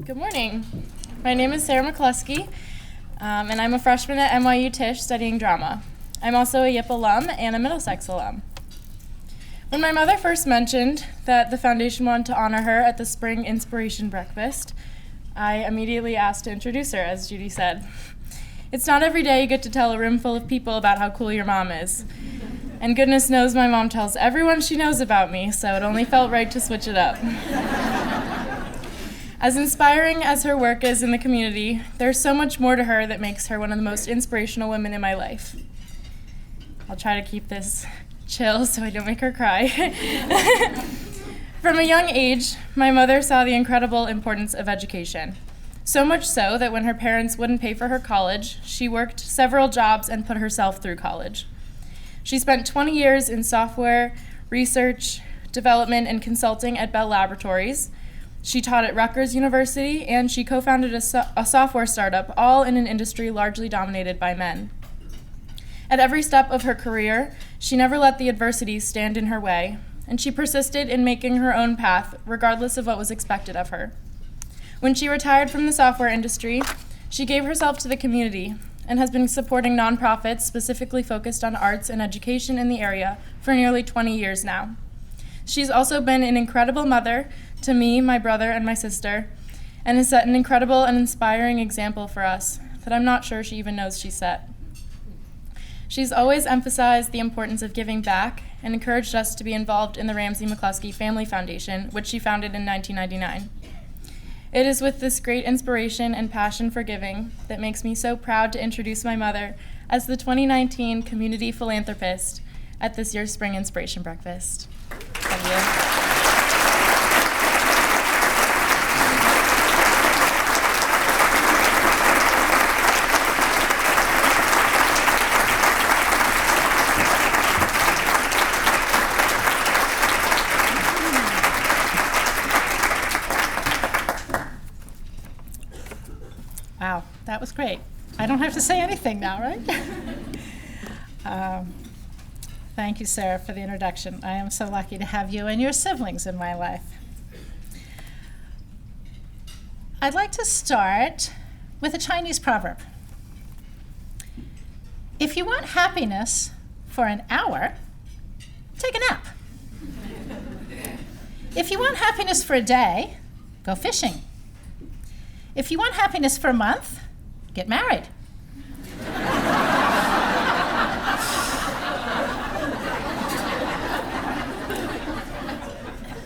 Good morning. My name is Sarah McCluskey, and I'm a freshman at NYU Tisch studying drama. I'm also a YIP alum and a Middlesex alum. When my mother first mentioned that the foundation wanted to honor her at the Spring Inspiration Breakfast, I immediately asked to introduce her, as Judy said. It's not every day you get to tell a room full of people about how cool your mom is. And goodness knows my mom tells everyone she knows about me, so it only felt right to switch it up. As inspiring as her work is in the community, there's so much more to her that makes her one of the most inspirational women in my life. I'll try to keep this chill so I don't make her cry. From a young age, my mother saw the incredible importance of education. So much so that when her parents wouldn't pay for her college, she worked several jobs and put herself through college. She spent 20 years in software, research, development, and consulting at Bell Laboratories. She taught at Rutgers University, and she co-founded a software startup, all in an industry largely dominated by men. At every step of her career, she never let the adversities stand in her way, and she persisted in making her own path, regardless of what was expected of her. When she retired from the software industry, she gave herself to the community and has been supporting nonprofits specifically focused on arts and education in the area for nearly 20 years now. She's also been an incredible mother to me, my brother, and my sister, and has set an incredible and inspiring example for us that I'm not sure she even knows she set. She's always emphasized the importance of giving back and encouraged us to be involved in the Ramsey McCluskey Family Foundation, which she founded in 1999. It is with this great inspiration and passion for giving that makes me so proud to introduce my mother as the 2019 Community Philanthropist at this year's Spring Inspiration Breakfast. Thank you. Wow, that was great. I don't have to say anything now, right? Thank you, Sarah, for the introduction. I am so lucky to have you and your siblings in my life. I'd like to start with a Chinese proverb. If you want happiness for an hour, take a nap. If you want happiness for a day, go fishing. If you want happiness for a month, get married.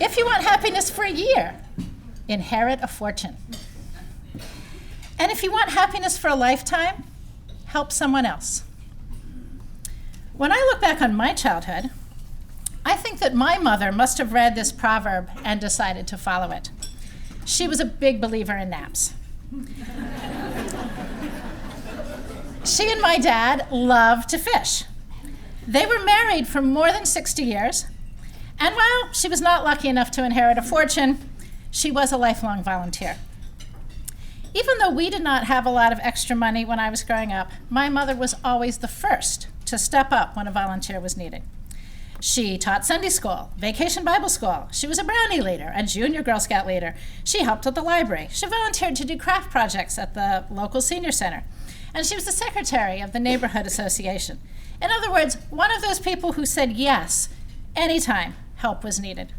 If you want happiness for a year, inherit a fortune. And if you want happiness for a lifetime, help someone else. When I look back on my childhood, I think that my mother must have read this proverb and decided to follow it. She was a big believer in naps. She and my dad loved to fish. They were married for more than 60 years, and while she was not lucky enough to inherit a fortune, she was a lifelong volunteer. Even though we did not have a lot of extra money when I was growing up, my mother was always the first to step up when a volunteer was needed. She taught Sunday school, Vacation Bible School. She was a Brownie leader, a junior Girl Scout leader. She helped at the library. She volunteered to do craft projects at the local senior center. And she was the secretary of the neighborhood association. In other words, one of those people who said yes anytime help was needed.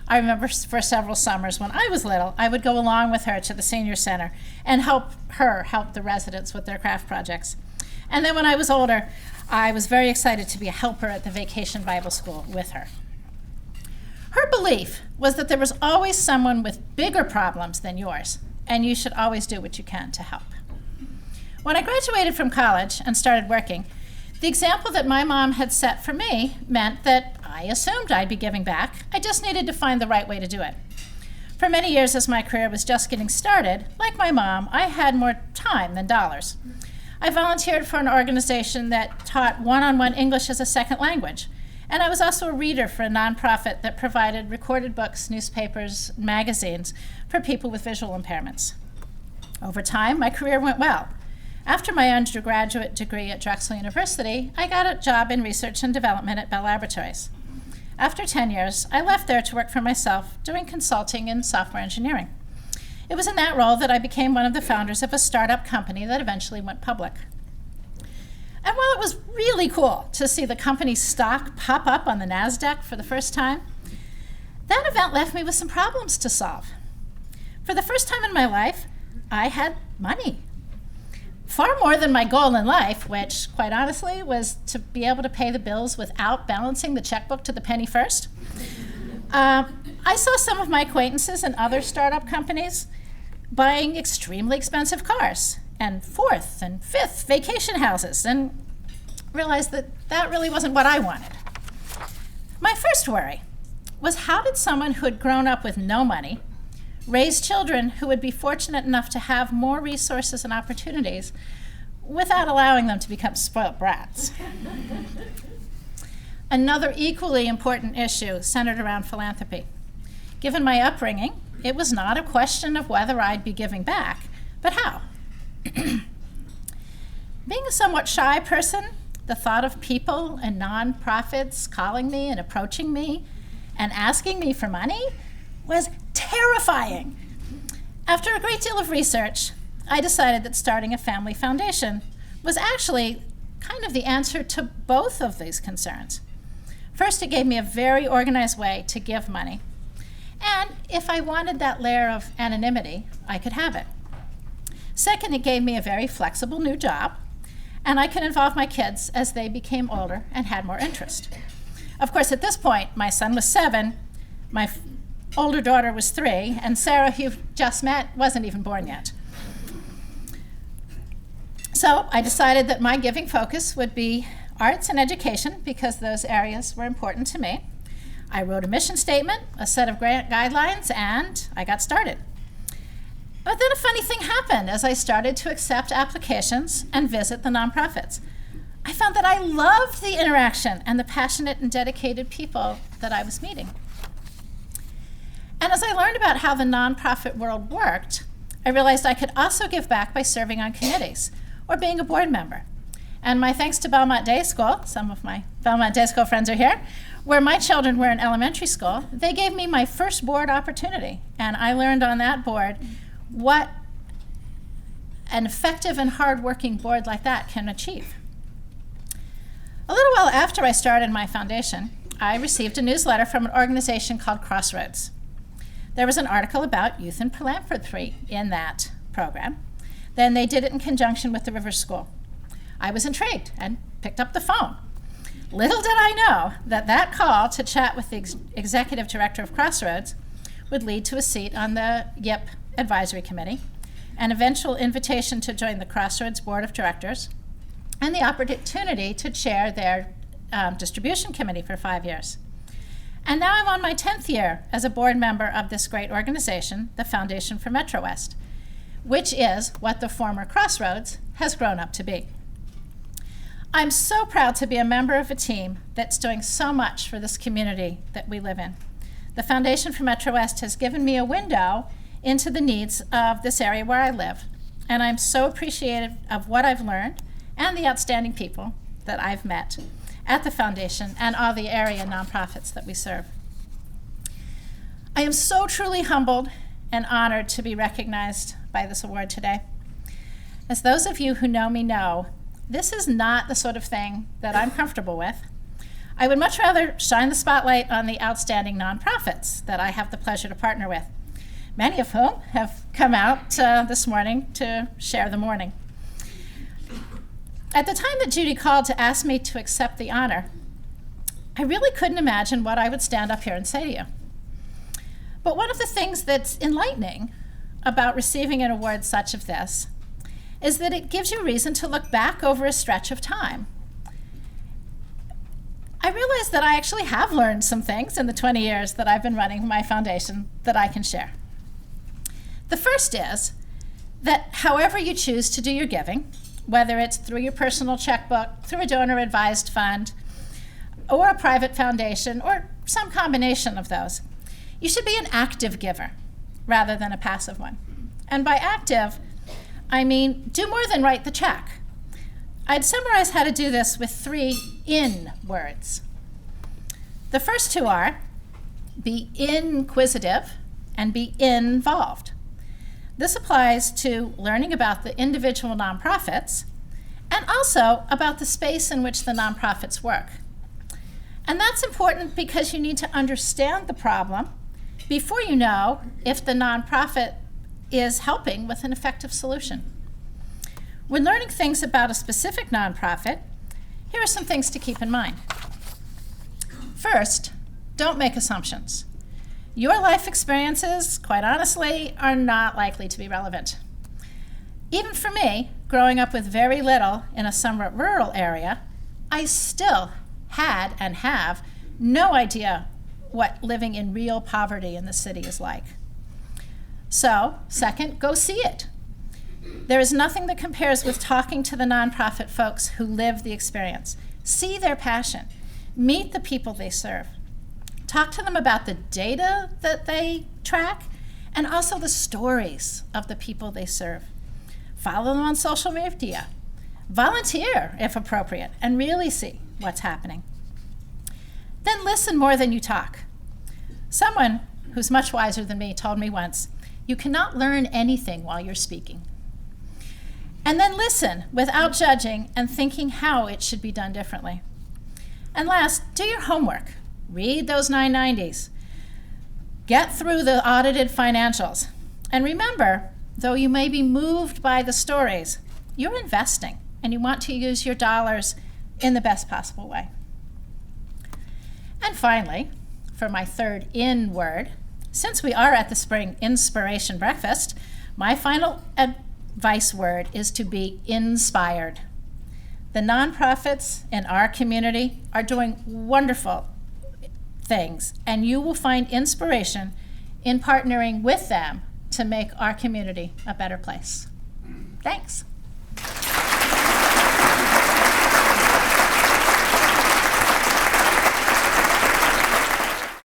I remember for several summers when I was little, I would go along with her to the senior center and help the residents with their craft projects. And then when I was older, I was very excited to be a helper at the Vacation Bible School with her. Her belief was that there was always someone with bigger problems than yours, and you should always do what you can to help. When I graduated from college and started working, the example that my mom had set for me meant that I assumed I'd be giving back. I just needed to find the right way to do it. For many years, as my career was just getting started, like my mom, I had more time than dollars. I volunteered for an organization that taught one-on-one English as a second language. And I was also a reader for a nonprofit that provided recorded books, newspapers, magazines for people with visual impairments. Over time, my career went well. After my undergraduate degree at Drexel University, I got a job in research and development at Bell Laboratories. After 10 years, I left there to work for myself, doing consulting in software engineering. It was in that role that I became one of the founders of a startup company that eventually went public. And while it was really cool to see the company's stock pop up on the NASDAQ for the first time, that event left me with some problems to solve. For the first time in my life, I had money. Far more than my goal in life, which, quite honestly, was to be able to pay the bills without balancing the checkbook to the penny first. I saw some of my acquaintances in other startup companies buying extremely expensive cars and fourth and fifth vacation houses, and realized that that really wasn't what I wanted. My first worry was, how did someone who had grown up with no money raise children who would be fortunate enough to have more resources and opportunities without allowing them to become spoiled brats? Another equally important issue centered around philanthropy. Given my upbringing, it was not a question of whether I'd be giving back, but how. Being a somewhat shy person, the thought of people and nonprofits calling me and approaching me and asking me for money was terrifying. After a great deal of research, I decided that starting a family foundation was actually kind of the answer to both of these concerns. First, it gave me a very organized way to give money. And if I wanted that layer of anonymity, I could have it. Second, it gave me a very flexible new job, and I could involve my kids as they became older and had more interest. Of course, at this point, my son was 7, my older daughter was 3, and Sarah, who you've just met, wasn't even born yet. So I decided that my giving focus would be arts and education, because those areas were important to me. I wrote a mission statement, a set of grant guidelines, and I got started. But then a funny thing happened as I started to accept applications and visit the nonprofits. I found that I loved the interaction and the passionate and dedicated people that I was meeting. And as I learned about how the nonprofit world worked, I realized I could also give back by serving on committees or being a board member. And my thanks to Belmont Day School, some of my Belmont Day School friends are here, where my children were in elementary school, they gave me my first board opportunity. And I learned on that board what an effective and hardworking board like that can achieve. A little while after I started my foundation, I received a newsletter from an organization called Crossroads. There was an article about youth and philanthropy in that program. Then they did it in conjunction with the Rivers School. I was intrigued and picked up the phone. Little did I know that that call to chat with the executive director of Crossroads would lead to a seat on the YIP Advisory Committee, an eventual invitation to join the Crossroads Board of Directors, and the opportunity to chair their distribution committee for 5 years. And now I'm on my 10th year as a board member of this great organization, the Foundation for MetroWest, which is what the former Crossroads has grown up to be. I'm so proud to be a member of a team that's doing so much for this community that we live in. The Foundation for MetroWest has given me a window into the needs of this area where I live, and I'm so appreciative of what I've learned and the outstanding people that I've met at the Foundation and all the area nonprofits that we serve. I am so truly humbled and honored to be recognized by this award today. As those of you who know me know, this is not the sort of thing that I'm comfortable with. I would much rather shine the spotlight on the outstanding nonprofits that I have the pleasure to partner with, many of whom have come out this morning to share the morning. At the time that Judy called to ask me to accept the honor, I really couldn't imagine what I would stand up here and say to you. But one of the things that's enlightening about receiving an award such as this is that it gives you reason to look back over a stretch of time. I realize that I actually have learned some things in the 20 years that I've been running my foundation that I can share. The first is that however you choose to do your giving, whether it's through your personal checkbook, through a donor-advised fund, or a private foundation, or some combination of those, you should be an active giver rather than a passive one. And by active, I mean do more than write the check. I'd summarize how to do this with 3 in words. The first 2 are be inquisitive and be involved. This applies to learning about the individual nonprofits and also about the space in which the nonprofits work. And that's important because you need to understand the problem before you know if the nonprofit is helping with an effective solution. When learning things about a specific nonprofit, here are some things to keep in mind. First, don't make assumptions. Your life experiences, quite honestly, are not likely to be relevant. Even for me, growing up with very little in a somewhat rural area, I still had and have no idea what living in real poverty in the city is like. So, second, go see it. There is nothing that compares with talking to the nonprofit folks who live the experience. See their passion. Meet the people they serve. Talk to them about the data that they track and also the stories of the people they serve. Follow them on social media. Volunteer, if appropriate, and really see what's happening. Then listen more than you talk. Someone who's much wiser than me told me once, you cannot learn anything while you're speaking. And then listen without judging and thinking how it should be done differently. And last, do your homework. Read those 990s. Get through the audited financials. And remember, though you may be moved by the stories, you're investing and you want to use your dollars in the best possible way. And finally, for my third in word, since we are at the Spring Inspiration Breakfast, my final advice word is to be inspired. The nonprofits in our community are doing wonderful things, and you will find inspiration in partnering with them to make our community a better place. Thanks.